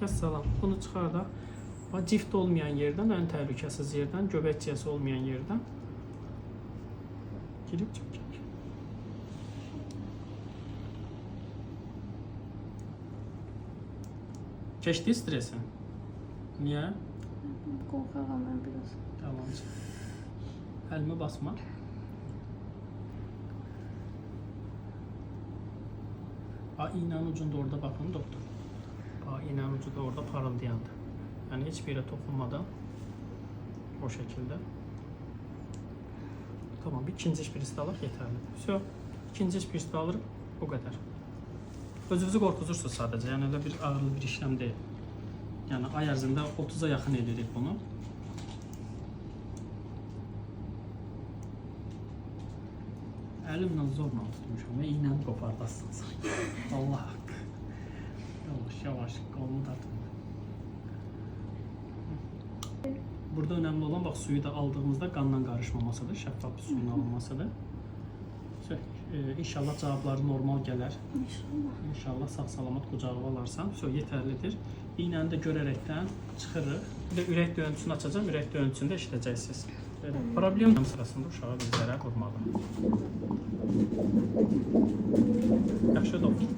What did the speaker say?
Vəssalam. Bunu çıxar da. Cift olmayan yerdən, ən təhlükəsiz yerdən, göbək ciyəsi olmayan yerdən girib çəkək. Keçdi stresi? Niyə? Qorxağam mən biraz. Tamam. Əlimi basma. İğnenin ucunda orada bakın doktor. İğnenin ucu da orada parıldayandı. Yani hiçbir yere dokunmadan o şekilde. Tamam, bir ikinci şpris alır yeterli. Все, ikinci şpris alırım, o kadar. Özünüzü qorxuzursunuz sadece. Yani öyle bir ağırlı bir işlem değil. Yani ay ərzində 30'a yaxın edirik bunu. Əlimlə zorla tutmuşam ve iğnəni qopardasınız. Allah haqqı. Yavaş yavaş kolunu tartın. Burada önemli olan bak suyu da aldığımızda qanla qarışmamasıdır, şəffaf bir suyun alınmasıdır. İnşallah cavabları normal gələr. İnşallah sağ-salamat qucağa alarsan. Yeterlidir. İğnəni də görərəkdən çıxırıq. Bir də ürək döyüntüsünü açacağım. Ürək döyüntüsünü də işləyəcəksiniz. Problem sırasında uşağa bir zərər vurmalı. Yaxşı doktor.